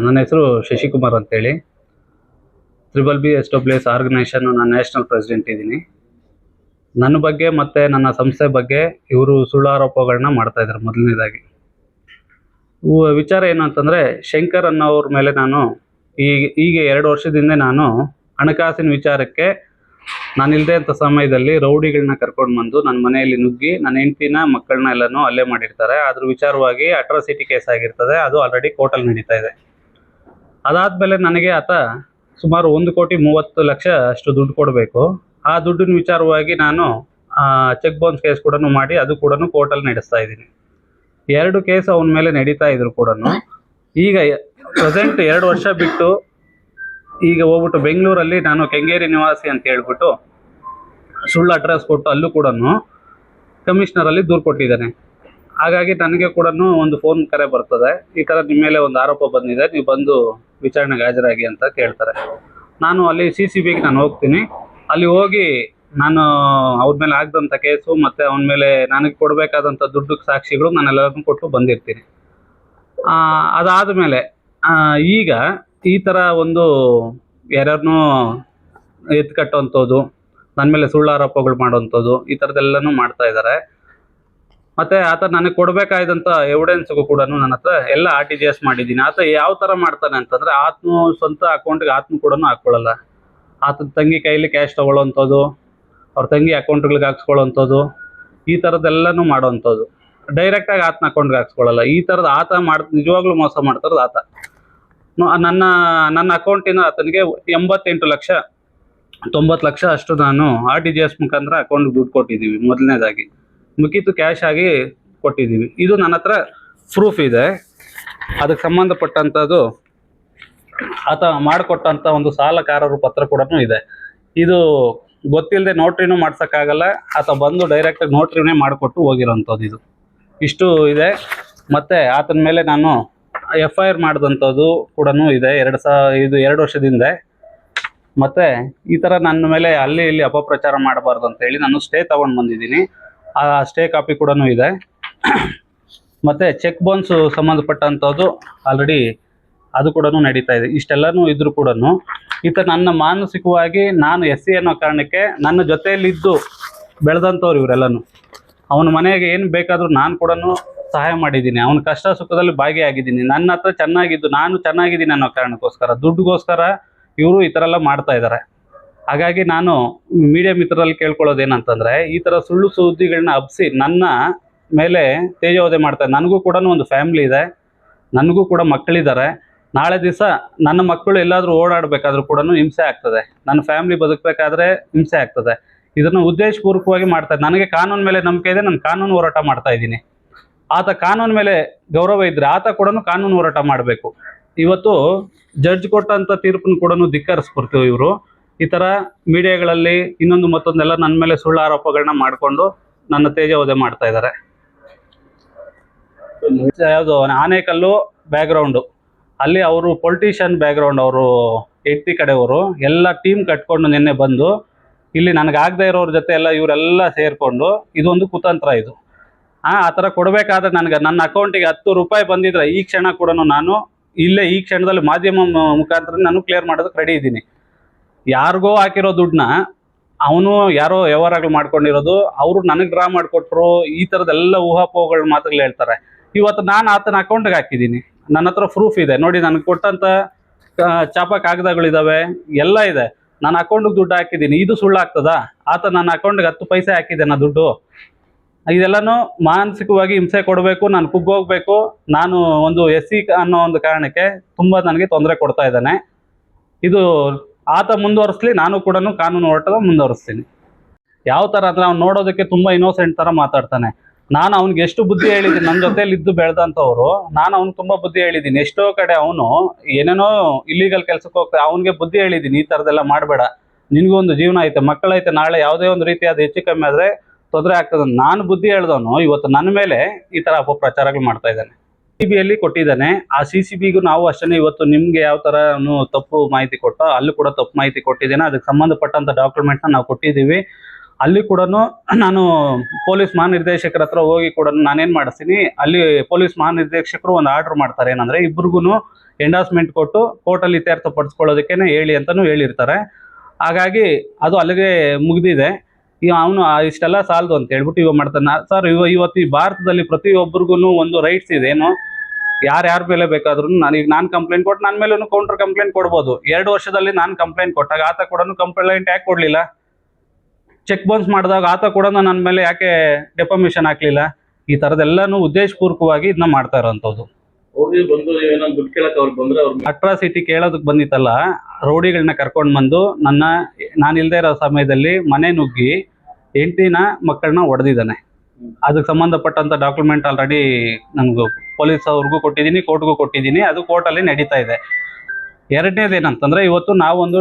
ನನ್ನ ಹೆಸರು ಶಶಿಕುಮಾರ್ ಅಂತೇಳಿ. BBB ಎಸ್ ಆರ್ಗನೈಸೇಷನ್ ನಾನು ನ್ಯಾಷನಲ್ ಪ್ರೆಸಿಡೆಂಟ್ ಇದ್ದೀನಿ. ನನ್ನ ಬಗ್ಗೆ ಮತ್ತು ನನ್ನ ಸಂಸ್ಥೆ ಬಗ್ಗೆ ಇವರು ಸುಳ್ಳು ಆರೋಪಗಳನ್ನ ಮಾಡ್ತಾ ಇದ್ದಾರೆ. ಮೊದಲನೇದಾಗಿ ವಿಚಾರ ಏನು ಅಂತಂದರೆ, ಶಂಕರ್ ಅನ್ನೋವ್ರ ಮೇಲೆ ನಾನು ಈಗ 2 ವರ್ಷದ ಹಿಂದೆ ನಾನು ಹಣಕಾಸಿನ ವಿಚಾರಕ್ಕೆ ನಾನಿಲ್ಲದೆ ಅಂತ ಸಮಯದಲ್ಲಿ ರೌಡಿಗಳನ್ನ ಕರ್ಕೊಂಡು ಬಂದು ನನ್ನ ಮನೆಯಲ್ಲಿ ನುಗ್ಗಿ ನನ್ನ ಹೆಂಡ್ತಿನ ಮಕ್ಕಳನ್ನ ಎಲ್ಲನೂ ಹಲ್ಲೆ ಮಾಡಿರ್ತಾರೆ. ಅದ್ರ ವಿಚಾರವಾಗಿ ಅಟ್ರಾಸಿಟಿ ಕೇಸ್ ಆಗಿರ್ತದೆ. ಅದು ಆಲ್ರೆಡಿ ಕೋರ್ಟಲ್ಲಿ ನಡೀತಾ ಇದೆ. ಅದಾದಮೇಲೆ ನನಗೆ ಆತ ಸುಮಾರು 1,30,00,000 ಅಷ್ಟು ದುಡ್ಡು ಕೊಡಬೇಕು. ಆ ದುಡ್ಡಿನ ವಿಚಾರವಾಗಿ ನಾನು ಚೆಕ್ ಬೌನ್ಸ್ ಕೇಸ್ ಕೂಡ ಮಾಡಿ ಅದು ಕೂಡ ಕೋರ್ಟಲ್ಲಿ ನಡೆಸ್ತಾ ಇದ್ದೀನಿ. 2 ಕೇಸ್ ಅವನ ಮೇಲೆ ನಡೀತಾ ಇದ್ರು ಕೂಡ ಈಗ ಪ್ರೆಸೆಂಟ್ 2 ವರ್ಷ ಬಿಟ್ಟು ಈಗ ಹೋಗ್ಬಿಟ್ಟು ಬೆಂಗಳೂರಲ್ಲಿ ನಾನು ಕೆಂಗೇರಿ ನಿವಾಸಿ ಅಂತ ಹೇಳ್ಬಿಟ್ಟು ಸುಳ್ಳು ಅಡ್ರೆಸ್ ಕೊಟ್ಟು ಅಲ್ಲೂ ಕೂಡ ಕಮಿಷನರಲ್ಲಿ ದೂರು ಕೊಟ್ಟಿದ್ದಾನೆ. ಹಾಗಾಗಿ ನನಗೆ ಕೂಡ ಒಂದು ಫೋನ್ ಕರೆ ಬರ್ತದೆ, ಈ ಥರ ನಿಮ್ಮ ಮೇಲೆ ಒಂದು ಆರೋಪ ಬಂದಿದೆ, ನೀವು ಬಂದು ವಿಚಾರಣೆಗೆ ಹಾಜರಾಗಿ ಅಂತ ಕೇಳ್ತಾರೆ. ನಾನು ಅಲ್ಲಿ CCBಗೆ ನಾನು ಹೋಗ್ತೀನಿ. ಅಲ್ಲಿ ಹೋಗಿ ನಾನು ಅವ್ರ ಮೇಲೆ ಆಗದಂಥ ಕೇಸು ಮತ್ತು ಅವನ ಮೇಲೆ ನನಗೆ ಕೊಡಬೇಕಾದಂಥ ದುಡ್ಡು ಸಾಕ್ಷಿಗಳು ನಾನೆಲ್ಲದನ್ನು ಕೊಟ್ಟು ಬಂದಿರ್ತೀನಿ. ಅದಾದ ಮೇಲೆ ಈಗ ಈ ಥರ ಒಂದು ಯಾರ್ಯಾರನ್ನೂ ಎತ್ಕಟ್ಟುವಂಥದ್ದು, ನನ್ನ ಮೇಲೆ ಸುಳ್ಳು ಆರೋಪಗಳು ಮಾಡೋವಂಥದ್ದು, ಈ ಥರದ್ದೆಲ್ಲನೂ ಮಾಡ್ತಾ ಇದ್ದಾರೆ. ಮತ್ತು ಆತ ನನಗೆ ಕೊಡಬೇಕಾದಂಥ ಎವಿಡೆನ್ಸ್ಗೂ ಕೂಡ ನನ್ನ ಹತ್ರ ಎಲ್ಲ RTGS ಮಾಡಿದ್ದೀನಿ. ಆತ ಯಾವ ಥರ ಮಾಡ್ತಾನೆ ಅಂತಂದರೆ, ಆತನು ಸ್ವಂತ ಅಕೌಂಟ್ಗೆ ಆತನು ಕೂಡ ಹಾಕ್ಕೊಳ್ಳಲ್ಲ. ಆತನ ತಂಗಿ ಕೈಲಿ ಕ್ಯಾಶ್ ತೊಗೊಳ್ಳೋವಂಥದ್ದು, ಅವ್ರ ತಂಗಿ ಅಕೌಂಟ್ಗಳಿಗೆ ಹಾಕ್ಸ್ಕೊಳ್ಳೋವಂಥದ್ದು, ಈ ಥರದ್ದೆಲ್ಲನೂ ಮಾಡೋವಂಥದ್ದು. ಡೈರೆಕ್ಟಾಗಿ ಆತನ ಅಕೌಂಟ್ಗೆ ಹಾಕ್ಸ್ಕೊಳ್ಳಲ್ಲ. ಈ ಥರದ್ದು ಆತ ನಿಜವಾಗ್ಲೂ ಮೋಸ ಮಾಡ್ತಾರದು ಆತ. ನನ್ನ ಅಕೌಂಟಿನ ಆತನಿಗೆ 88 ಲಕ್ಷ 90 ಲಕ್ಷ ಅಷ್ಟು ನಾನು RTGS ಮುಖಾಂತರ ಅಕೌಂಟ್ಗೆ ದುಡ್ಡು ಕೊಟ್ಟಿದ್ದೀವಿ. ಮೊದಲನೇದಾಗಿ ಮುಖಿತು ಕ್ಯಾಶ್ ಆಗಿ ಕೊಟ್ಟಿದ್ದೀವಿ. ಇದು ನನ್ನ ಹತ್ರ ಪ್ರೂಫ್ ಇದೆ. ಅದಕ್ಕೆ ಸಂಬಂಧಪಟ್ಟಂಥದ್ದು ಆತ ಮಾಡಿಕೊಟ್ಟಂಥ ಒಂದು ಸಾಲಗಾರರು ಪತ್ರ ಕೂಡ ಇದೆ. ಇದು ಗೊತ್ತಿಲ್ಲದೆ ನೋಟ್ರಿನೂ ಮಾಡ್ಸೋಕ್ಕಾಗಲ್ಲ. ಆತ ಬಂದು ಡೈರೆಕ್ಟಾಗಿ ನೋಟ್ರಿನೇ ಮಾಡಿಕೊಟ್ಟು ಹೋಗಿರೋಂಥದ್ದು ಇಷ್ಟು ಇದೆ. ಮತ್ತು ಆತನ ಮೇಲೆ ನಾನು FIR ಮಾಡಿದಂಥದ್ದು ಕೂಡ ಇದೆ. 2 ವರ್ಷದಿಂದ. ಮತ್ತು ಈ ಥರ ನನ್ನ ಮೇಲೆ ಅಲ್ಲಿ ಇಲ್ಲಿ ಅಪಪ್ರಚಾರ ಮಾಡಬಾರ್ದು ಅಂತೇಳಿ ನಾನು ಸ್ಟೇ ತೊಗೊಂಡು ಬಂದಿದ್ದೀನಿ. ಆ ಸ್ಟೇ ಕಾಪಿ ಕೂಡ ಇದೆ. ಮತ್ತು ಚೆಕ್ ಬೌನ್ಸು ಸಂಬಂಧಪಟ್ಟಂಥದ್ದು ಆಲ್ರೆಡಿ ಅದು ಕೂಡ ನಡೀತಾ ಇದೆ. ಇಷ್ಟೆಲ್ಲನೂ ಇದ್ರೂ ಕೂಡ ಈತ ನನ್ನ ಮಾನಸಿಕವಾಗಿ ನಾನು SC ಅನ್ನೋ ಕಾರಣಕ್ಕೆ ನನ್ನ ಜೊತೆಯಲ್ಲಿದ್ದು ಬೆಳೆದಂಥವ್ರು ಇವರೆಲ್ಲನೂ. ಅವನ ಮನೆಗೆ ಏನು ಬೇಕಾದರೂ ನಾನು ಕೂಡ ಸಹಾಯ ಮಾಡಿದ್ದೀನಿ. ಅವನ ಕಷ್ಟ ಸುಖದಲ್ಲಿ ಭಾಗಿಯಾಗಿದ್ದೀನಿ. ನನ್ನ ಹತ್ರ ಚೆನ್ನಾಗಿದ್ದು ನಾನು ಚೆನ್ನಾಗಿದ್ದೀನಿ ಅನ್ನೋ ಕಾರಣಕ್ಕೋಸ್ಕರ, ದುಡ್ಡುಗೋಸ್ಕರ ಇವರು ಈ ಥರ ಎಲ್ಲ ಮಾಡ್ತಾ ಇದ್ದಾರೆ. ಹಾಗಾಗಿ ನಾನು ಮೀಡಿಯಾ ಮಿತ್ರರಲ್ಲಿ ಕೇಳ್ಕೊಳ್ಳೋದೇನಂತಂದರೆ, ಈ ಥರ ಸುಳ್ಳು ಸುದ್ದಿಗಳನ್ನ ಹಬ್ಬಿಸಿ ನನ್ನ ಮೇಲೆ ತೇಜೋವಧೆ ಮಾಡ್ತಾರೆ. ನನಗೂ ಕೂಡ ಒಂದು ಫ್ಯಾಮ್ಲಿ ಇದೆ, ನನಗೂ ಕೂಡ ಮಕ್ಕಳಿದ್ದಾರೆ. ನಾಳೆ ದಿವಸ ನನ್ನ ಮಕ್ಕಳು ಎಲ್ಲಾದರೂ ಓಡಾಡಬೇಕಾದ್ರೂ ಕೂಡ ಹಿಂಸೆ ಆಗ್ತದೆ. ನನ್ನ ಫ್ಯಾಮ್ಲಿ ಬದುಕಬೇಕಾದ್ರೆ ಹಿಂಸೆ ಆಗ್ತದೆ. ಇದನ್ನು ಉದ್ದೇಶಪೂರ್ವಕವಾಗಿ ಮಾಡ್ತಾರೆ. ನನಗೆ ಕಾನೂನು ಮೇಲೆ ನಂಬಿಕೆ ಇದೆ, ನಾನು ಕಾನೂನು ಹೋರಾಟ ಮಾಡ್ತಾ ಇದ್ದೀನಿ. ಆತ ಕಾನೂನು ಮೇಲೆ ಗೌರವ ಇದ್ದರೆ ಆತ ಕೂಡ ಕಾನೂನು ಹೋರಾಟ ಮಾಡಬೇಕು. ಇವತ್ತು ಜಡ್ಜ್ ಕೊಟ್ಟಂಥ ತೀರ್ಪನ್ನು ಕೂಡ ಧಿಕ್ಕರಿಸ್ಬಿಡ್ತೀವಿ ಇವರು. ಈ ಥರ ಮೀಡಿಯಾಗಳಲ್ಲಿ ಇನ್ನೊಂದು ಮತ್ತೊಂದೆಲ್ಲ ನನ್ನ ಮೇಲೆ ಸುಳ್ಳು ಆರೋಪಗಳನ್ನ ಮಾಡಿಕೊಂಡು ನನ್ನ ತೇಜೋವಧೆ ಮಾಡ್ತಾ ಇದ್ದಾರೆ. ಯಾವುದು ಆನೇಕಲ್ಲು ಬ್ಯಾಕ್ಗ್ರೌಂಡು, ಅಲ್ಲಿ ಅವರು ಪೊಲಿಟಿಷಿಯನ್ ಬ್ಯಾಕ್ಗ್ರೌಂಡ್, ಅವರು ಹೆಂಡತಿ ಕಡೆಯವರು ಎಲ್ಲ ಟೀಮ್ ಕಟ್ಕೊಂಡು ನಿನ್ನೆ ಬಂದು ಇಲ್ಲಿ ನನಗಾಗದೇ ಇರೋರ ಜೊತೆ ಎಲ್ಲ ಇವರೆಲ್ಲ ಸೇರಿಕೊಂಡು ಇದೊಂದು ಕುತಂತ್ರ ಇದು. ಆ ಥರ ಕೊಡಬೇಕಾದ್ರೆ ನನಗೆ ನನ್ನ ಅಕೌಂಟಿಗೆ 10 ರೂಪಾಯಿ ಬಂದಿದ್ರೆ ಈ ಕ್ಷಣ ಕೂಡ ನಾನು ಇಲ್ಲೇ ಈ ಕ್ಷಣದಲ್ಲಿ ಮಾಧ್ಯಮ ಮುಖಾಂತರ ನಾನು ಕ್ಲಿಯರ್ ಮಾಡೋದಕ್ಕೆ ರೆಡಿ ಇದ್ದೀನಿ. ಯಾರಿಗೋ ಹಾಕಿರೋ ದುಡ್ಡನ್ನ ಅವನು ಯಾರೋ ವ್ಯವಹಾರಗಳು ಮಾಡ್ಕೊಂಡಿರೋದು, ಅವರು ನನಗೆ ಡ್ರಾ ಮಾಡಿಕೊಟ್ರು, ಈ ಥರದ್ದೆಲ್ಲ ಊಹಾಪೋಹಗಳ ಮಾತುಗಳು ಹೇಳ್ತಾರೆ. ಇವತ್ತು ನಾನು ಆತನ ಅಕೌಂಟ್ಗೆ ಹಾಕಿದ್ದೀನಿ. ನನ್ನ ಹತ್ರ ಪ್ರೂಫ್ ಇದೆ ನೋಡಿ. ನನಗೆ ಕೊಟ್ಟಂಥ ಚಾಪ ಕಾಗದಗಳಿದ್ದಾವೆ, ಎಲ್ಲ ಇದೆ. ನಾನು ಅಕೌಂಟಿಗೆ ದುಡ್ಡು ಹಾಕಿದ್ದೀನಿ. ಇದು ಸುಳ್ಳಾಗ್ತದಾ? ಆತ ನನ್ನ ಅಕೌಂಟ್ಗೆ 10 ಪೈಸೆ ಹಾಕಿದ್ದೆ ನಾ ದುಡ್ಡು. ಇದೆಲ್ಲನೂ ಮಾನಸಿಕವಾಗಿ ಹಿಂಸೆ ಕೊಡಬೇಕು, ನಾನು ಕುಗ್ಗೋಗ್ಬೇಕು. ನಾನು ಒಂದು SC ಅನ್ನೋ ಒಂದು ಕಾರಣಕ್ಕೆ ತುಂಬ ನನಗೆ ತೊಂದರೆ ಕೊಡ್ತಾ ಇದ್ದಾನೆ. ಇದು ಆತ ಮುಂದುವರಿಸ್ಲಿ, ನಾನು ಕೂಡ ಕಾನೂನು ಹೋರಾಟದ ಮುಂದುವರಿಸ್ತೀನಿ. ಯಾವ ಥರ ಅಂದರೆ, ಅವ್ನು ನೋಡೋದಕ್ಕೆ ತುಂಬ ಇನ್ನೋಸೆಂಟ್ ಥರ ಮಾತಾಡ್ತಾನೆ. ನಾನು ಅವ್ನಿಗೆ ಎಷ್ಟು ಬುದ್ಧಿ ಹೇಳಿದ್ದೀನಿ, ನನ್ನ ಜೊತೆಯಲ್ಲಿ ಇದ್ದು ಬೆಳೆದಂಥವ್ರು. ನಾನು ಅವ್ನು ತುಂಬ ಬುದ್ಧಿ ಹೇಳಿದ್ದೀನಿ. ಎಷ್ಟೋ ಕಡೆ ಅವನು ಏನೇನೋ ಇಲ್ಲಿಗಲ್ ಕೆಲಸಕ್ಕೆ ಹೋಗ್ತಾ, ಅವನಿಗೆ ಬುದ್ಧಿ ಹೇಳಿದ್ದೀನಿ, ಈ ಥರದ್ದೆಲ್ಲ ಮಾಡಬೇಡ, ನಿನಗೂ ಒಂದು ಜೀವನ ಐತೆ, ಮಕ್ಕಳೈತೆ, ನಾಳೆ ಯಾವುದೇ ಒಂದು ರೀತಿ ಅದು ಹೆಚ್ಚು ಕಮ್ಮಿ ಆದರೆ ತೊಂದರೆ ಆಗ್ತದೆ. ನಾನು ಬುದ್ಧಿ ಹೇಳ್ದವನು ಇವತ್ತು ನನ್ನ ಮೇಲೆ ಈ ಥರ ಅಪಪ್ರಚಾರಗಳು ಮಾಡ್ತಾ ಇದ್ದಾನೆ. CCBಯಲ್ಲಿ ಕೊಟ್ಟಿದ್ದಾನೆ. ಆ CCBಗೂ ನಾವು ಅಷ್ಟೇ ಇವತ್ತು ನಿಮಗೆ ಯಾವ ಥರ ತಪ್ಪು ಮಾಹಿತಿ ಕೊಟ್ಟೋ ಅಲ್ಲೂ ಕೂಡ ತಪ್ಪು ಮಾಹಿತಿ ಕೊಟ್ಟಿದ್ದೇನೆ. ಅದಕ್ಕೆ ಸಂಬಂಧಪಟ್ಟಂಥ ಡಾಕ್ಯುಮೆಂಟ್ನ ನಾವು ಕೊಟ್ಟಿದ್ದೀವಿ. ಅಲ್ಲಿ ಕೂಡ ನಾನು ಪೊಲೀಸ್ ಮಹಾನಿರ್ದೇಶಕರ ಹತ್ರ ಹೋಗಿ ಕೂಡ ನಾನೇನು ಮಾಡಿಸ್ತೀನಿ, ಅಲ್ಲಿ ಪೊಲೀಸ್ ಮಹಾನಿರ್ದೇಶಕರು ಒಂದು ಆರ್ಡರ್ ಮಾಡ್ತಾರೆ, ಏನಂದರೆ ಇಬ್ರಿಗೂ ಎಂಡಾಸ್ಮೆಂಟ್ ಕೊಟ್ಟು ಕೋರ್ಟಲ್ಲಿ ಇತ್ಯರ್ಥಪಡಿಸ್ಕೊಳ್ಳೋದಕ್ಕೇ ಹೇಳಿ ಅಂತಲೂ ಹೇಳಿರ್ತಾರೆ. ಹಾಗಾಗಿ ಅದು ಅಲ್ಲಿಗೆ ಮುಗಿದಿದೆ. ಅವನು ಇಷ್ಟೆಲ್ಲ ಸಾಲದು ಅಂತ ಹೇಳ್ಬಿಟ್ಟು ಇವಾಗ ಮಾಡ್ತಾನೆ. ಸರ್ ಇವತ್ತು ಈ ಭಾರತದಲ್ಲಿ ಪ್ರತಿಯೊಬ್ಬರಿಗೂ ಒಂದು ರೈಟ್ಸ್ ಇದೆ, ಏನು ಯಾರ್ಯಾರ ಮೇಲೆ ಬೇಕಾದ್ರೂ ನಾನು ಕಂಪ್ಲೇಂಟ್ ಕೊಟ್ಟು ನನ್ನ ಮೇಲೂ ಕೌಂಟರ್ ಕಂಪ್ಲೇಂಟ್ ಕೊಡ್ಬೋದು. 2 ವರ್ಷದಲ್ಲಿ ನಾನು ಕಂಪ್ಲೇಂಟ್ ಕೊಟ್ಟಾಗ ಆತ ಕೂಡ ಕಂಪ್ಲೇಂಟ್ ಯಾಕೆ ಕೊಡಲಿಲ್ಲ? ಚೆಕ್ ಬೌನ್ಸ್ ಮಾಡಿದಾಗ ಆತ ಕೂಡ ನನ್ನ ಮೇಲೆ ಯಾಕೆ ಡೆಫಮೇಷನ್ ಹಾಕ್ಲಿಲ್ಲ? ಈ ಥರದ್ದೆಲ್ಲನೂ ಉದ್ದೇಶಪೂರ್ವಕವಾಗಿ ಇದನ್ನ ಮಾಡ್ತಾ ಇರೋಂಥದ್ದು. ಅಟ್ರಾಸಿಟಿ ಕೇಳೋದಕ್ಕೆ ಬಂದಿತ್ತಲ್ಲ, ರೌಡಿಗಳನ್ನ ಕರ್ಕೊಂಡು ಬಂದು ನಾನು ಇಲ್ಲದೆ ಇರೋ ಸಮಯದಲ್ಲಿ ಮನೆ ನುಗ್ಗಿ ಹೆಂಡತಿನ ಮಕ್ಕಳನ್ನ ಹೊಡೆದಿದ್ದಾನೆ. ಅದಕ್ಕೆ ಸಂಬಂಧಪಟ್ಟಂತ ಡಾಕ್ಯುಮೆಂಟ್ ಆಲ್ರೆಡಿ ನನಗೂ ಪೊಲೀಸ್ ಅವ್ರಿಗೂ ಕೊಟ್ಟಿದ್ದೀನಿ, ಕೋರ್ಟ್ಗೂ ಕೊಟ್ಟಿದ್ದೀನಿ. ಅದು ಕೋರ್ಟಲ್ಲಿ ನಡೀತಾ ಇದೆ. ಎರಡನೇದೇನಂತಂದ್ರೆ, ಇವತ್ತು ನಾವೊಂದು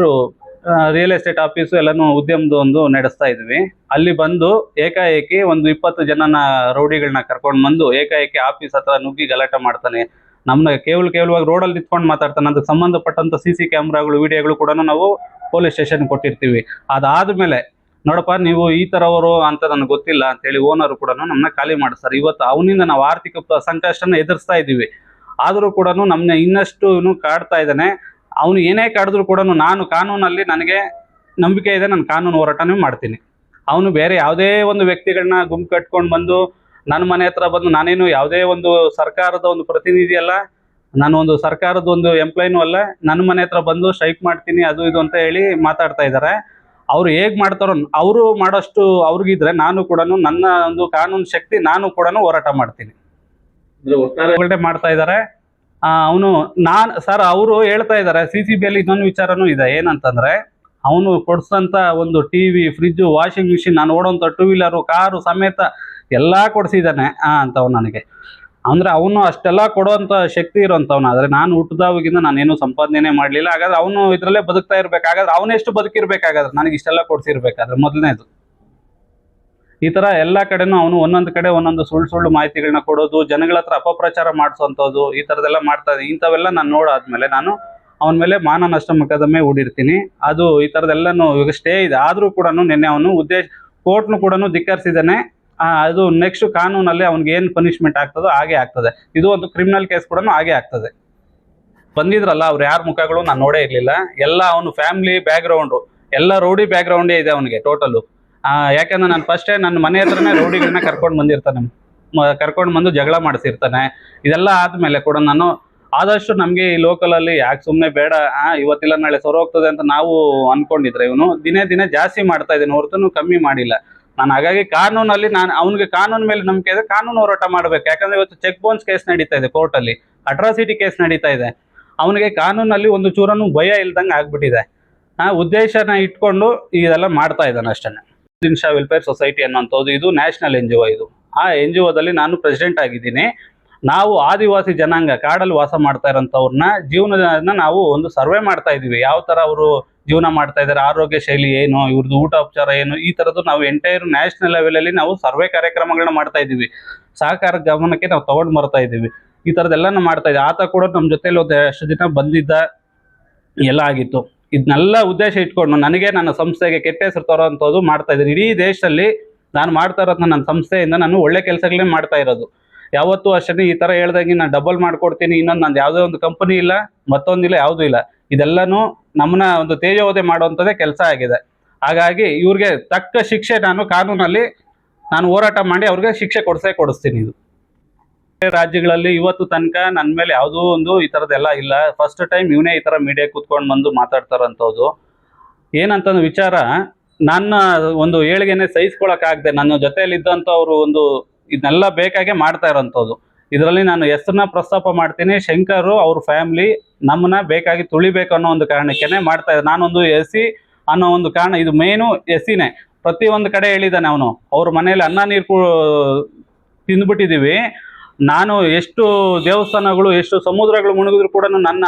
ರಿಯಲ್ ಎಸ್ಟೇಟ್ ಆಫೀಸು ಎಲ್ಲನೂ ಉದ್ಯಮದ ಒಂದು ನಡೆಸ್ತಾ ಇದ್ವಿ. ಅಲ್ಲಿ ಬಂದು ಏಕಾಏಕಿ ಒಂದು 20 ಜನನ ರೌಡಿಗಳನ್ನ ಕರ್ಕೊಂಡು ಬಂದು ಏಕಾಏಕಿ ಆಫೀಸ್ ಹತ್ರ ನುಗ್ಗಿ ಗಲಾಟೆ ಮಾಡ್ತಾನೆ. ನಮ್ಮನ್ನ ಕೇವಲವಾಗಿ ರೋಡಲ್ಲಿ ನಿಂತ್ಕೊಂಡು ಮಾತಾಡ್ತಾನೆ. ಅದಕ್ಕೆ ಸಂಬಂಧಪಟ್ಟಂತ CC ಕ್ಯಾಮ್ರಾಗಳು, ವಿಡಿಯೋಗಳು ಕೂಡ ನಾವು ಪೊಲೀಸ್ ಸ್ಟೇಷನ್ ಕೊಟ್ಟಿರ್ತೀವಿ. ಅದಾದ್ಮೇಲೆ ನೋಡಪ್ಪ ನೀವು ಈ ಥರವರು ಅಂತ ನನಗೆ ಗೊತ್ತಿಲ್ಲ ಅಂತೇಳಿ ಓನರು ಕೂಡ ನಮ್ಮನ್ನ ಖಾಲಿ ಮಾಡಿಸ್ತಾರೆ. ಇವತ್ತು ಅವನಿಂದ ನಾವು ಆರ್ಥಿಕ ಸಂಕಷ್ಟನ ಎದುರಿಸ್ತಾ ಇದ್ದೀವಿ. ಆದರೂ ಕೂಡ ನಮ್ಮನ್ನ ಇನ್ನಷ್ಟು ಕಾಡ್ತಾ ಇದ್ದಾನೆ. ಅವನು ಏನೇ ಕಾಡಿದ್ರು ಕೂಡ ನಾನು ಕಾನೂನಲ್ಲಿ ನನಗೆ ನಂಬಿಕೆ ಇದೆ, ನಾನು ಕಾನೂನು ಹೋರಾಟನೇ ಮಾಡ್ತೀನಿ. ಅವನು ಬೇರೆ ಯಾವುದೇ ಒಂದು ವ್ಯಕ್ತಿಗಳನ್ನ ಗುಂಪು ಕಟ್ಕೊಂಡು ಬಂದು ನನ್ನ ಮನೆ ಹತ್ರ ಬಂದು, ನಾನೇನು ಯಾವುದೇ ಒಂದು ಸರ್ಕಾರದ ಒಂದು ಪ್ರತಿನಿಧಿ ಅಲ್ಲ, ನಾನು ಒಂದು ಸರ್ಕಾರದ ಒಂದು ಎಂಪ್ಲಾಯ್ನೂ ಅಲ್ಲ, ನನ್ನ ಮನೆ ಹತ್ರ ಬಂದು ಸ್ಟ್ರೈಕ್ ಮಾಡ್ತೀನಿ ಅದು ಇದು ಅಂತ ಹೇಳಿ ಮಾತಾಡ್ತಾ ಇದ್ದಾರೆ. ಅವ್ರು ಹೇಗೆ ಮಾಡ್ತಾರೋ ಅವರು ಮಾಡೋಷ್ಟು ಅವ್ರಿಗಿದ್ರೆ ನಾನು ಕೂಡ ನನ್ನ ಒಂದು ಕಾನೂನು ಶಕ್ತಿ ನಾನು ಕೂಡ ಹೋರಾಟ ಮಾಡ್ತೀನಿ. ಮಾಡ್ತಾ ಇದ್ದಾರೆ ಸರ್ ಅವರು ಹೇಳ್ತಾ ಇದ್ದಾರೆ. CCBಯಲ್ಲಿ ಇನ್ನೊಂದು ವಿಚಾರನೂ ಇದೆ, ಏನಂತಂದ್ರೆ ಅವನು ಕೊಡ್ಸಂತ ಒಂದು TV, ಫ್ರಿಜ್ಜು, ವಾಷಿಂಗ್ ಮಿಷಿನ್, ನಾನು ಓಡೋಂಥ 2 ವೀಲರು, ಕಾರು ಸಮೇತ ಎಲ್ಲ ಕೊಡಿಸಿದ್ದಾನೆ ಅಂತವ್ ನನಗೆ. ಅಂದ್ರೆ ಅವನು ಅಷ್ಟೆಲ್ಲ ಕೊಡುವಂತ ಶಕ್ತಿ ಇರೋಂಥವ್ನು. ಆದ್ರೆ ನಾನು ಹುಟ್ಟಿದಾವಾಗಿಂದ ನಾನೇನು ಸಂಪಾದನೆ ಮಾಡಲಿಲ್ಲ. ಹಾಗಾದ್ರೆ ಅವನು ಇದರಲ್ಲೇ ಬದುಕ್ತಾ ಇರ್ಬೇಕಾಗಾದ್ರೆ ಅವನೆಷ್ಟು ಬದುಕಿರ್ಬೇಕಾಗಾದ್ರೆ ನನಗೆ ಇಷ್ಟೆಲ್ಲ ಕೊಡ್ಸಿರ್ಬೇಕಾದ್ರೆ ಮೊದಲನೇದು. ಈ ತರ ಎಲ್ಲ ಕಡೆನೂ ಅವನು ಒಂದೊಂದು ಕಡೆ ಒಂದೊಂದು ಸುಳ್ಳು ಮಾಹಿತಿಗಳನ್ನ ಕೊಡೋದು, ಜನಗಳ ಹತ್ರ ಅಪಪ್ರಚಾರ ಮಾಡಿಸೋಂಥದ್ದು, ಈ ಥರದ್ದೆಲ್ಲ ಮಾಡ್ತಾ ಇದೆ. ಇಂಥವೆಲ್ಲ ನಾನು ನೋಡಾದ್ಮೇಲೆ ನಾನು ಅವನ ಮೇಲೆ ಮಾನ ನಷ್ಟ ಮೊಕದ್ದಮೆ ಹೂಡಿರ್ತೀನಿ. ಅದು ಈ ಥರದ್ದೆಲ್ಲನೂ ಇವಾಗ ಸ್ಟೇ ಇದೆ. ಆದರೂ ಕೂಡ ನಿನ್ನೆ ಅವನು ಕೋರ್ಟ್ನು ಕೂಡ ಧಿಕ್ಕರಿಸಿದ್ದಾನೆ. ಅದು ನೆಕ್ಸ್ಟ್ ಕಾನೂನಲ್ಲಿ ಅವ್ನಿಗೆ ಏನು ಪನಿಷ್ಮೆಂಟ್ ಆಗ್ತದೋ ಹಾಗೆ ಆಗ್ತದೆ. ಇದು ಒಂದು ಕ್ರಿಮಿನಲ್ ಕೇಸ್ ಕೂಡ ಹಾಗೆ ಆಗ್ತದೆ. ಬಂದಿದ್ರಲ್ಲ ಅವ್ರು ಯಾರ ಮುಖಗಳು ನಾನು ನೋಡೇ ಇರಲಿಲ್ಲ. ಎಲ್ಲ ಅವನು ಫ್ಯಾಮಿಲಿ ಬ್ಯಾಕ್ಗ್ರೌಂಡು ಎಲ್ಲ ರೌಡಿ ಬ್ಯಾಕ್ಗ್ರೌಂಡೇ ಇದೆ ಅವನಿಗೆ ಟೋಟಲು. ಯಾಕಂದ್ರೆ ನಾನು ಫಸ್ಟೇ ನನ್ನ ಮನೆ ಹತ್ರನೇ ರೌಡಿಗಳನ್ನ ಕರ್ಕೊಂಡು ಬಂದು ಜಗಳ ಮಾಡಿಸಿರ್ತಾನೆ. ಇದೆಲ್ಲ ಆದಮೇಲೆ ಕೂಡ ನಾನು ಆದಷ್ಟು ನಮಗೆ ಈ ಲೋಕಲಲ್ಲಿ ಯಾಕೆ ಸುಮ್ಮನೆ ಬೇಡ, ಇವತ್ತಿಲ್ಲ ನಾಳೆ ಸೊರೋಗ್ತದೆ ಅಂತ ನಾವು ಅನ್ಕೊಂಡಿದ್ರೆ ಇವನು ದಿನೇ ಜಾಸ್ತಿ ಮಾಡ್ತಾ ಇದ್ದೇನೆ ಹೊರತು ಕಮ್ಮಿ ಮಾಡಿಲ್ಲ ನಾನು. ಹಾಗಾಗಿ ಕಾನೂನಲ್ಲಿ ಅವನಿಗೆ ಕಾನೂನು ಮೇಲೆ ನಂಬಿಕೆ ಇದೆ, ಕಾನೂನು ಹೋರಾಟ ಮಾಡಬೇಕು. ಯಾಕಂದ್ರೆ ಇವತ್ತು ಚೆಕ್ ಬೌನ್ಸ್ ಕೇಸ್ ನಡೀತಾ ಇದೆ ಕೋರ್ಟಲ್ಲಿ, ಅಟ್ರಾಸಿಟಿ ಕೇಸ್ ನಡೀತಾ ಇದೆ. ಅವನಿಗೆ ಕಾನೂನಲ್ಲಿ ಒಂದು ಚೂರನ್ನು ಭಯ ಇಲ್ದಂಗೆ ಆಗ್ಬಿಟ್ಟಿದೆ. ಉದ್ದೇಶನ ಇಟ್ಕೊಂಡು ಇದೆಲ್ಲ ಮಾಡ್ತಾ ಇದ್ದಾನೆ ಅಷ್ಟೇ. ದಿನ್ಶಾ ವೆಲ್ಫೇರ್ ಸೊಸೈಟಿ ಅನ್ನೋಂಥದ್ದು ಇದು ನ್ಯಾಷನಲ್ NGO. ಇದು ಆ NGOದಲ್ಲಿ ನಾನು ಪ್ರೆಸಿಡೆಂಟ್ ಆಗಿದ್ದೀನಿ. ನಾವು ಆದಿವಾಸಿ ಜನಾಂಗ ಕಾಡಲ್ಲಿ ವಾಸ ಮಾಡ್ತಾ ಇರೋಂಥವ್ರನ್ನ ಜೀವನನ ನಾವು ಒಂದು ಸರ್ವೆ ಮಾಡ್ತಾ ಇದ್ದೀವಿ. ಯಾವ ಥರ ಅವರು ಜೀವನ ಮಾಡ್ತಾ ಇದ್ದಾರೆ, ಆರೋಗ್ಯ ಶೈಲಿ ಏನು, ಇವ್ರದ್ದು ಊಟ ಉಪಚಾರ ಏನು, ಈ ಥರದ್ದು ನಾವು ಎಂಟೈರ್ ನ್ಯಾಷನಲ್ ಲೆವೆಲಲ್ಲಿ ನಾವು ಸರ್ವೆ ಕಾರ್ಯಕ್ರಮಗಳನ್ನ ಮಾಡ್ತಾ ಇದ್ದೀವಿ. ಸಹಕಾರ ಗಮನಕ್ಕೆ ನಾವು ತಗೊಂಡು ಬರ್ತಾ ಇದ್ದೀವಿ. ಈ ಥರದ್ದೆಲ್ಲನೂ ಮಾಡ್ತಾ ಇದ್ದೀವಿ. ಆತ ಕೂಡ ನಮ್ಮ ಜೊತೆಲಿ ಒಂದಷ್ಟು ದಿನ ಬಂದಿದ್ದ, ಎಲ್ಲ ಆಗಿತ್ತು. ಇದನ್ನೆಲ್ಲ ಉದ್ದೇಶ ಇಟ್ಕೊಂಡು ನನಗೆ ನನ್ನ ಸಂಸ್ಥೆಗೆ ಕೆಟ್ಟ ಹೆಸರು ತರೋಂಥದ್ದು ಮಾಡ್ತಾ ಇದ್ದೀನಿ. ಇಡೀ ದೇಶದಲ್ಲಿ ನಾನು ಮಾಡ್ತಾ ಇರೋದು ನನ್ನ ಸಂಸ್ಥೆಯಿಂದ ನಾನು ಒಳ್ಳೆ ಕೆಲಸಗಳೇ ಮಾಡ್ತಾ ಇರೋದು. ಯಾವತ್ತೂ ಅಷ್ಟೇ ಈ ಥರ ಹೇಳ್ದಂಗೆ ನಾನು ಡಬಲ್ ಮಾಡ್ಕೊಡ್ತೀನಿ, ಇನ್ನೊಂದು ನಂದು ಯಾವುದೇ ಒಂದು ಕಂಪನಿ ಇಲ್ಲ, ಮತ್ತೊಂದಿಲ್ಲ, ಯಾವುದೂ ಇಲ್ಲ. ಇದೆಲ್ಲನೂ ನಮ್ಮನ್ನ ಒಂದು ತೇಜೋವಧೆ ಮಾಡುವಂಥದ್ದೇ ಕೆಲಸ ಆಗಿದೆ. ಹಾಗಾಗಿ ಇವ್ರಿಗೆ ತಕ್ಕ ಶಿಕ್ಷೆ ನಾನು ಕಾನೂನಲ್ಲಿ ಹೋರಾಟ ಮಾಡಿ ಅವ್ರಿಗೆ ಶಿಕ್ಷೆ ಕೊಡಿಸ್ತೀನಿ. ಇದು ರಾಜ್ಯಗಳಲ್ಲಿ ಇವತ್ತು ತನಕ ನನ್ನ ಮೇಲೆ ಯಾವುದೋ ಒಂದು ಈ ಥರದ್ದೆಲ್ಲ ಇಲ್ಲ. ಫಸ್ಟ್ ಟೈಮ್ ಇವನೇ ಈ ಥರ ಮೀಡಿಯಾ ಕೂತ್ಕೊಂಡು ಬಂದು ಮಾತಾಡ್ತಾರಂಥದ್ದು. ಏನಂತಂದು ವಿಚಾರ, ನನ್ನ ಒಂದು ಏಳಿಗೆನೆ ಸಹಿಸ್ಕೊಳಕ್ಕಾಗದೆ ನನ್ನ ಜೊತೆಯಲ್ಲಿದ್ದಂಥವ್ರು ಒಂದು ಇದನ್ನೆಲ್ಲ ಬೇಕಾಗೆ ಮಾಡ್ತಾ ಇರೋಂಥದ್ದು. ಇದರಲ್ಲಿ ನಾನು ಹೆಸರನ್ನ ಪ್ರಸ್ತಾಪ ಮಾಡ್ತೀನಿ. ಶಂಕರು ಅವ್ರ ಫ್ಯಾಮಿಲಿ ನಮ್ಮನ್ನ ಬೇಕಾಗಿ ತುಳಿಬೇಕು ಅನ್ನೋ ಒಂದು ಕಾರಣಕ್ಕೇನೆ ಮಾಡ್ತಾ ಇದ್ದಾರೆ. ನಾನೊಂದು SC ಅನ್ನೋ ಒಂದು ಕಾರಣ, ಇದು ಮೇನು SCನೇ. ಪ್ರತಿಯೊಂದು ಕಡೆ ಹೇಳಿದ್ದಾನೆ ಅವನು, ಅವ್ರ ಮನೇಲಿ ಅನ್ನ ನೀರು ತಿಂದ್ಬಿಟ್ಟಿದ್ದೀವಿ, ನಾನು ಎಷ್ಟು ದೇವಸ್ಥಾನಗಳು ಎಷ್ಟು ಸಮುದ್ರಗಳು ಮುಳುಗಿದ್ರು ಕೂಡ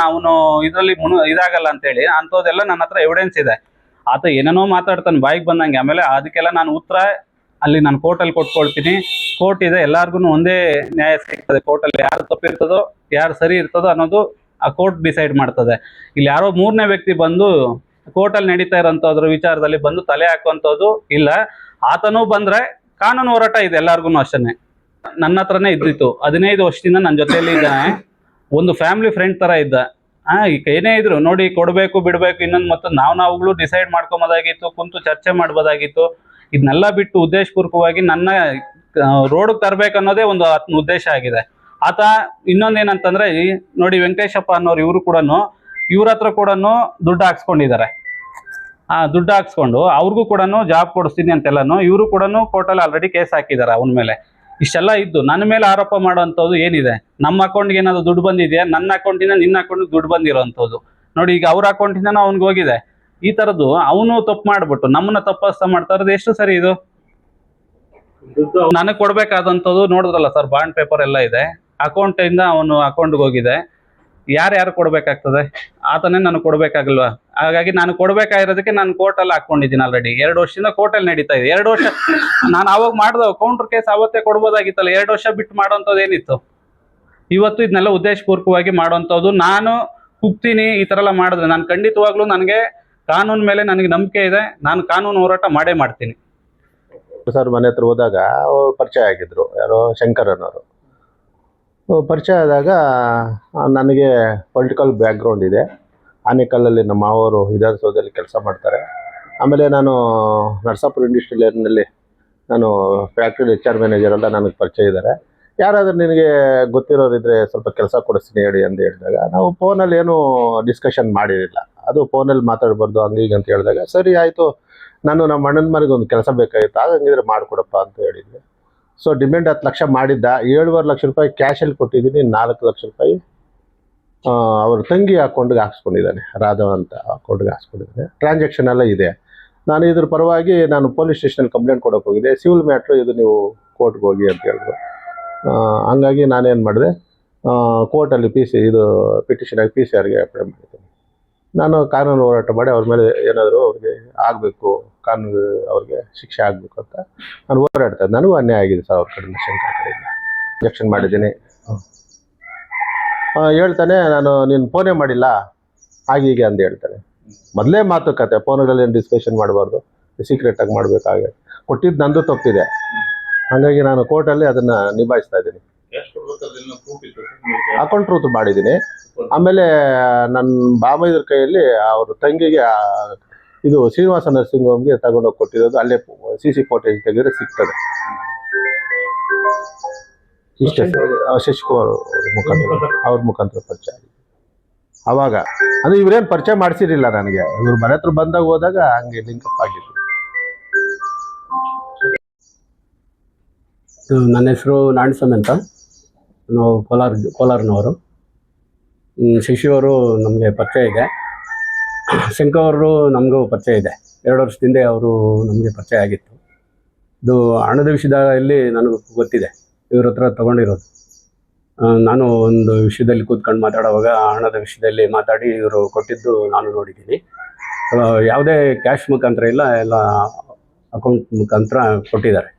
ಅವನು ಇದರಲ್ಲಿ ಇದಾಗಲ್ಲ ಅಂತೇಳಿ ಅಂಥದ್ದೆಲ್ಲ ನನ್ನ ಹತ್ರ ಎವಿಡೆನ್ಸ್ ಇದೆ. ಆತ ಏನೇನೋ ಮಾತಾಡ್ತಾನೆ ಬಾಯಿಗೆ ಬಂದಂಗೆ. ಆಮೇಲೆ ಅದಕ್ಕೆಲ್ಲ ನಾನು ಉತ್ತರ ಅಲ್ಲಿ ನಾನು ಕೋರ್ಟಲ್ಲಿ ಕೊಟ್ಕೊಳ್ತೀನಿ. ಕೋರ್ಟ್ ಇದೆ, ಎಲ್ಲರಿಗೂ ಒಂದೇ ನ್ಯಾಯ ಸಿಗ್ತದೆ. ಕೋರ್ಟಲ್ಲಿ ಯಾರು ತಪ್ಪಿರ್ತದೋ ಯಾರು ಸರಿ ಇರ್ತದೋ ಅನ್ನೋದು ಆ ಕೋರ್ಟ್ ಡಿಸೈಡ್ ಮಾಡ್ತದೆ. ಇಲ್ಲಿ ಯಾರೋ 3ನೇ ವ್ಯಕ್ತಿ ಬಂದು ಕೋರ್ಟಲ್ಲಿ ನಡೀತಾ ಇರೋಂಥದ್ರ ವಿಚಾರದಲ್ಲಿ ಬಂದು ತಲೆ ಹಾಕುವಂಥದ್ದು ಇಲ್ಲ. ಆತನೂ ಬಂದ್ರೆ ಕಾನೂನು ಹೋರಾಟ ಇದೆ ಎಲ್ಲಾರ್ಗು ಅಷ್ಟೇ. ನನ್ನ ಹತ್ರನೇ ಇದ್ದಿತ್ತು, 15 ವರ್ಷದಿಂದ ನನ್ನ ಜೊತೆಯಲ್ಲಿ ಇದ್ದಾನೆ, ಒಂದು ಫ್ಯಾಮಿಲಿ ಫ್ರೆಂಡ್ ತರ ಇದ್ದ. ಈಗ ಏನೇ ಇದ್ರು ನೋಡಿ ಕೊಡ್ಬೇಕು ಬಿಡ್ಬೇಕು ಇನ್ನೊಂದು ಮತ್ತು ನಾವುಗಳು ಡಿಸೈಡ್ ಮಾಡ್ಕೊಬೋದಾಗಿತ್ತು, ಕುಂತು ಚರ್ಚೆ ಮಾಡ್ಬೋದಾಗಿತ್ತು. ಇದನ್ನೆಲ್ಲ ಬಿಟ್ಟು ಉದ್ದೇಶಪೂರ್ವಕವಾಗಿ ನನ್ನ ರೋಡ್ ತರ್ಬೇಕು ಅನ್ನೋದೇ ಒಂದು ಉದ್ದೇಶ ಆಗಿದೆ. ಆತ ಇನ್ನೊಂದೇನಂತಂದ್ರೆ ನೋಡಿ ವೆಂಕಟೇಶಪ್ಪ ಅನ್ನೋರು ಇವರು ಕೂಡ ಇವ್ರ ಹತ್ರ ಕೂಡ ದುಡ್ಡು ಹಾಕ್ಸ್ಕೊಂಡಿದ್ದಾರೆ. ದುಡ್ಡು ಹಾಕ್ಸ್ಕೊಂಡು ಅವ್ರಿಗೂ ಕೂಡ ಜಾಬ್ ಕೊಡಿಸ್ತೀನಿ ಅಂತೆಲ್ಲಾನು ಇವರು ಕೂಡ ಕೋರ್ಟಲ್ಲಿ ಆಲ್ರೆಡಿ ಕೇಸ್ ಹಾಕಿದ್ದಾರೆ ಅವನ ಮೇಲೆ. ಇಷ್ಟೆಲ್ಲ ಇದ್ದು ನನ್ನ ಮೇಲೆ ಆರೋಪ ಮಾಡುವಂಥದ್ದು ಏನಿದೆ? ನಮ್ಮ ಅಕೌಂಟ್ಗೆ ಏನಾದ್ರು ದುಡ್ಡು ಬಂದಿದೆಯಾ? ನನ್ನ ಅಕೌಂಟಿಂದ ನಿನ್ನ ಅಕೌಂಟ್ಗೆ ದುಡ್ಡು ಬಂದಿರೋವಂಥದ್ದು ನೋಡಿ. ಈಗ ಅವ್ರ ಅಕೌಂಟಿಂದ ಅವ್ನಿಗೆ ಹೋಗಿದೆ. ಈ ಥರದ್ದು ಅವನು ತಪ್ಪು ಮಾಡ್ಬಿಟ್ಟು ನಮ್ಮನ್ನ ತಪ್ಪಾಸ್ತ ಮಾಡ್ತಾ ಇರೋದು ಎಷ್ಟು ಸರಿ ಇದು? ನನಗೆ ಕೊಡ್ಬೇಕಾದಂಥದ್ದು ನೋಡಿದ್ರಲ್ಲ ಸರ್, ಬಾಂಡ್ ಪೇಪರ್ ಎಲ್ಲ ಇದೆ. ಅಕೌಂಟಿಂದ ಅವನು ಅಕೌಂಟ್ಗೆ ಹೋಗಿದೆ. ಯಾರು ಕೊಡ್ಬೇಕಾಗ್ತದೆ? ಆತನೇ ನನಗೆ ಕೊಡ್ಬೇಕಾಗಲ್ವಾ? ಹಾಗಾಗಿ ನಾನು ಕೊಡ್ಬೇಕಾಗಿರೋದಕ್ಕೆ ನಾನು ಕೋರ್ಟಲ್ಲಿ ಹಾಕೊಂಡಿದ್ದೀನಿ ಆಲ್ರೆಡಿ. 2 ವರ್ಷದಿಂದ ಕೋರ್ಟಲ್ಲಿ ನಡೀತಾ ಇದೆ. 2 ವರ್ಷ ನಾನು ಅವಾಗ ಮಾಡಿದ ಕೌಂಟರ್ ಕೇಸ್ ಅವತ್ತೇ ಕೊಡ್ಬೋದಾಗಿತ್ತಲ್ಲ. 2 ವರ್ಷ ಬಿಟ್ಟು ಮಾಡೋಂಥದ್ದು ಏನಿತ್ತು? ಇವತ್ತು ಇದನ್ನೆಲ್ಲ ಉದ್ದೇಶಪೂರ್ವಕವಾಗಿ ಮಾಡೋಂಥದ್ದು. ನಾನು ಕೂಗ್ತೀನಿ ಈ ಥರ ಎಲ್ಲ ಮಾಡಿದ್ರೆ ನಾನು ಖಂಡಿತವಾಗ್ಲೂ ನನಗೆ ಕಾನೂನು ಮೇಲೆ ನನಗೆ ನಂಬಿಕೆ ಇದೆ. ನಾನು ಕಾನೂನು ಹೋರಾಟ ಮಾಡೇ ಮಾಡ್ತೀನಿ. ಸರ್ ಮನೆ ಹತ್ರ ಹೋದಾಗ ಪರಿಚಯ ಆಗಿದ್ರು, ಯಾರೋ ಶಂಕರ್ ಅನ್ನೋರು. ಪರಿಚಯ ಆದಾಗ ನನಗೆ ಪೊಲಿಟಿಕಲ್ ಬ್ಯಾಕ್ಗ್ರೌಂಡ್ ಇದೆ. ಆನೇಕಲ್ಲಲ್ಲಿ ನಮ್ಮ ಮಾವರು ವಿಧಾನಸೌಧದಲ್ಲಿ ಕೆಲಸ ಮಾಡ್ತಾರೆ. ಆಮೇಲೆ ನಾನು ನರಸಾಪುರ ಇಂಡಸ್ಟ್ರಿಯಲ್ನಲ್ಲಿ ನಾನು ಫ್ಯಾಕ್ಟ್ರಿ HR ಮ್ಯಾನೇಜರ್ ಎಲ್ಲ ನನಗೆ ಪರಿಚಯ ಇದ್ದಾರೆ. ಯಾರಾದರೂ ನಿನಗೆ ಗೊತ್ತಿರೋರಿದ್ರೆ ಸ್ವಲ್ಪ ಕೆಲಸ ಕೊಡಿಸ್ತೀನಿ ಹೇಳಿ ಅಂತ ಹೇಳಿದಾಗ ನಾವು ಫೋನಲ್ಲಿ ಏನೂ ಡಿಸ್ಕಷನ್ ಮಾಡಿರಲಿಲ್ಲ. ಅದು ಫೋನಲ್ಲಿ ಮಾತಾಡಬಾರ್ದು ಹಂಗೆ ಅಂತ ಹೇಳಿದಾಗ ಸರಿ ಆಯಿತು, ನಾನು ನಮ್ಮ ಅಣ್ಣನ ಮನೆಗೆ ಒಂದು ಕೆಲಸ ಬೇಕಾಗಿತ್ತು, ಹಂಗಿದ್ರೆ ಮಾಡಿಕೊಡಪ್ಪ ಅಂತ ಹೇಳಿದ್ದೆ. ಸೊ ಡಿಮ್ಯಾಂಡ್ 10 ಲಕ್ಷ ಮಾಡಿದ್ದ. 7.5 ಲಕ್ಷ ರೂಪಾಯಿ ಕ್ಯಾಶಲ್ಲಿ ಕೊಟ್ಟಿದ್ದೀನಿ. 4 ಲಕ್ಷ ರೂಪಾಯಿ ಅವ್ರ ತಂಗಿ ಅಕೌಂಟ್ಗೆ ಹಾಕ್ಸ್ಕೊಂಡಿದ್ದಾನೆ, ರಾಧವ ಅಂತ ಅಕೌಂಟ್ಗೆ ಹಾಕ್ಸ್ಕೊಂಡಿದ್ದಾನೆ. ಟ್ರಾನ್ಸಾಕ್ಷನ್ ಎಲ್ಲ ಇದೆ. ನಾನು ಇದ್ರ ಪರವಾಗಿ ನಾನು ಪೊಲೀಸ್ ಸ್ಟೇಷನಲ್ಲಿ ಕಂಪ್ಲೇಂಟ್ ಕೊಡೋಕೆ ಹೋಗಿದ್ದೆ. ಸಿವಿಲ್ ಮ್ಯಾಟ್ರು ಇದು, ನೀವು ಕೋರ್ಟ್ಗೆ ಹೋಗಿ ಅಂತ ಹೇಳಿದ್ರು. ಹಂಗಾಗಿ ನಾನೇನು ಮಾಡಿದೆ, ಕೋರ್ಟಲ್ಲಿ ಇದು ಪಿಟಿಷನಾಗಿ PCRಗೆ ಅಪ್ಲೈ ಮಾಡಿದ್ದೀನಿ. ನಾನು ಕಾನೂನು ಹೋರಾಟ ಮಾಡಿ ಅವ್ರ ಮೇಲೆ ಏನಾದರೂ ಅವ್ರಿಗೆ ಆಗಬೇಕು, ಕಾನೂನು ಅವ್ರಿಗೆ ಶಿಕ್ಷೆ ಆಗಬೇಕು ಅಂತ ನಾನು ಹೋರಾಡ್ತಾ ಇದ್ದೆ. ನನಗೂ ಅನ್ಯಾಯ ಆಗಿದೆ ಸರ್ ಅವ್ರ ಕಡೆಯಿಂದ, ಶಂಕರ್ ಕಡೆಯಿಂದ ಇಂಜೆಕ್ಷನ್ ಮಾಡಿದ್ದೀನಿ. ಹೇಳ್ತಾನೆ ನೀನು ಫೋನೇ ಮಾಡಿಲ್ಲ ಹೀಗೆ ಅಂತ ಹೇಳ್ತಾನೆ. ಮೊದಲೇ ಮಾತುಕತೆ, ಫೋನುಗಳಲ್ಲಿ ಏನು ಡಿಸ್ಕಷನ್ ಮಾಡಬಾರ್ದು, ಸೀಕ್ರೆಟಾಗಿ ಮಾಡಬೇಕಾಗೆ. ಕೊಟ್ಟಿದ್ದು ನಂದು ತಪ್ಪಿದೆ. ಹಾಗಾಗಿ ನಾನು ಕೋರ್ಟಲ್ಲಿ ಅದನ್ನು ನಿಭಾಯಿಸ್ತಾ ಇದ್ದೀನಿ. ಅಕೌಂಟ್ ಟ್ರೂತ್ ಮಾಡಿದ್ದೀನಿ. ಆಮೇಲೆ ನನ್ನ ಬಾಬೈದ್ರ ಕೈಯಲ್ಲಿ ಅವ್ರ ತಂಗಿಗೆ ಇದು ಶ್ರೀನಿವಾಸ ನರ್ಸಿಂಗ್ ಹೋಮ್ಗೆ ತಗೊಂಡೋಗಿ ಕೊಟ್ಟಿರೋದು. ಅಲ್ಲೇ CC ಫೋಟೇಜ್ ತೆಗೆದ್ರೆ ಸಿಗ್ತದೆ. ಇಷ್ಟೇ ಶಶಿಕುಮಾರ್ ಅವ್ರ ಮುಖಾಂತರ ಪರಿಚಯ ಆಗಿದೆ. ಅವಾಗ ಅಂದರೆ ಇವ್ರೇನು ಪರಿಚಯ ಮಾಡಿಸಿರಲಿಲ್ಲ ನನಗೆ. ಇವ್ರ ಮನೆ ಹತ್ರ ಬಂದಾಗ ಹೋದಾಗ ಹಂಗೆ ಲಿಂಕಪ್ ಆಗಿತ್ತು. ನನ್ನ ಹೆಸರು ನಾಣಸ್ವಾಮಿ ಅಂತ. ನಾವು ಕೋಲಾರನವರು. ಶಶಿಯವರು ನಮಗೆ ಪರಿಚಯ ಇದೆ, ಶಂಕರ್ ನಮಗೂ ಪರಿಚಯ ಇದೆ. 2 ವರ್ಷದಿಂದ ಅವರು ನಮಗೆ ಪರಿಚಯ ಆಗಿತ್ತು. ಇದು ಹಣದ ವಿಷಯದಲ್ಲಿ ನನಗೂ ಗೊತ್ತಿದೆ, ಇವ್ರ ಹತ್ರ ತೊಗೊಂಡಿರೋದು. ನಾನು ಒಂದು ವಿಷಯದಲ್ಲಿ ಕೂತ್ಕೊಂಡು ಮಾತಾಡುವಾಗ ಹಣದ ವಿಷಯದಲ್ಲಿ ಮಾತಾಡಿ ಇವರು ಕೊಟ್ಟಿದ್ದು ನಾನು ನೋಡಿದ್ದೀನಿ. ಯಾವುದೇ ಕ್ಯಾಶ್ ಮುಖಾಂತರ ಇಲ್ಲ, ಎಲ್ಲ ಅಕೌಂಟ್ ಮುಖಾಂತರ ಕೊಟ್ಟಿದ್ದಾರೆ.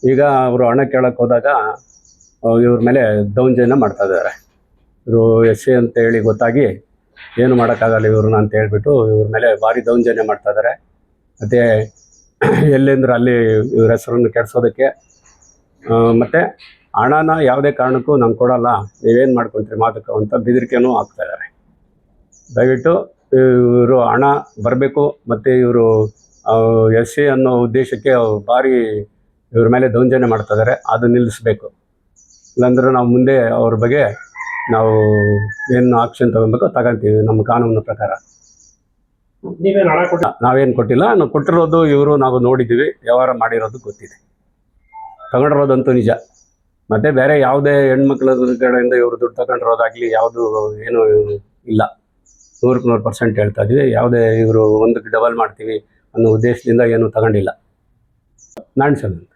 ಈಗ ಅವರು ಹಣ ಕೇಳಕ್ಕೆ ಹೋದಾಗ ಇವ್ರ ಮೇಲೆ ದೌರ್ಜನ್ಯ ಮಾಡ್ತಾ ಇದ್ದಾರೆ. ಇವರು SC ಅಂತ ಹೇಳಿ ಗೊತ್ತಾಗಿ ಏನು ಮಾಡೋಕ್ಕಾಗಲ್ಲ ಇವ್ರನ್ನ ಅಂತ ಹೇಳ್ಬಿಟ್ಟು ಇವ್ರ ಮೇಲೆ ಭಾರಿ ದೌರ್ಜನ್ಯ ಮಾಡ್ತಾ ಇದ್ದಾರೆ. ಮತ್ತು ಎಲ್ಲೆಂದ್ರೆ ಅಲ್ಲಿ ಇವ್ರ ಹೆಸರನ್ನು ಕೆಡಿಸೋದಕ್ಕೆ, ಮತ್ತು ಹಣನ ಯಾವುದೇ ಕಾರಣಕ್ಕೂ ನಂಗೆ ಕೊಡಲ್ಲ, ನೀವೇನು ಮಾಡ್ಕೊತೀರಿ ಮಾತಕ್ಕೆ ಅಂತ ಬೆದರಿಕೆನೂ ಹಾಕ್ತಾ ಇದ್ದಾರೆ. ದಯವಿಟ್ಟು ಇವರು ಹಣ ಬರಬೇಕು, ಮತ್ತು ಇವರು SC ಅನ್ನೋ ಉದ್ದೇಶಕ್ಕೆ ಭಾರಿ ಇವ್ರ ಮೇಲೆ ದೌರ್ಜನ್ಯ ಮಾಡ್ತಾ ಇದ್ದಾರೆ. ಅದು ನಿಲ್ಲಿಸಬೇಕು. ಇಲ್ಲಾಂದ್ರೆ ನಾವು ಮುಂದೆ ಅವ್ರ ಬಗ್ಗೆ ನಾವು ಏನು ಆಕ್ಷನ್ ತಗೊಬೇಕು ತಗೊಂತೀವಿ ನಮ್ಮ ಕಾನೂನು ಪ್ರಕಾರ. ನಾವೇನು ಕೊಟ್ಟಿಲ್ಲ, ನಾವು ಕೊಟ್ಟಿರೋದು ಇವರು ನಾವು ನೋಡಿದ್ದೀವಿ, ವ್ಯವಹಾರ ಮಾಡಿರೋದು ಗೊತ್ತಿದೆ, ತಗೊಂಡಿರೋದಂತೂ ನಿಜ. ಮತ್ತು ಬೇರೆ ಯಾವುದೇ ಹೆಣ್ಮಕ್ಳ ಕಡೆಯಿಂದ ಇವರು ದುಡ್ಡು ತಗೊಂಡಿರೋದಾಗಲಿ ಯಾವುದು ಏನೂ ಇಲ್ಲ. 100% ಹೇಳ್ತಾ ಇದ್ದೀವಿ. ಯಾವುದೇ ಇವರು 1ಕ್ಕೆ ಡಬಲ್ ಮಾಡ್ತೀವಿ ಅನ್ನೋ ಉದ್ದೇಶದಿಂದ ಏನೂ ತಗೊಂಡಿಲ್ಲ. ನಾಣ್ಸ್ವಾಮಿ ಅಂತ.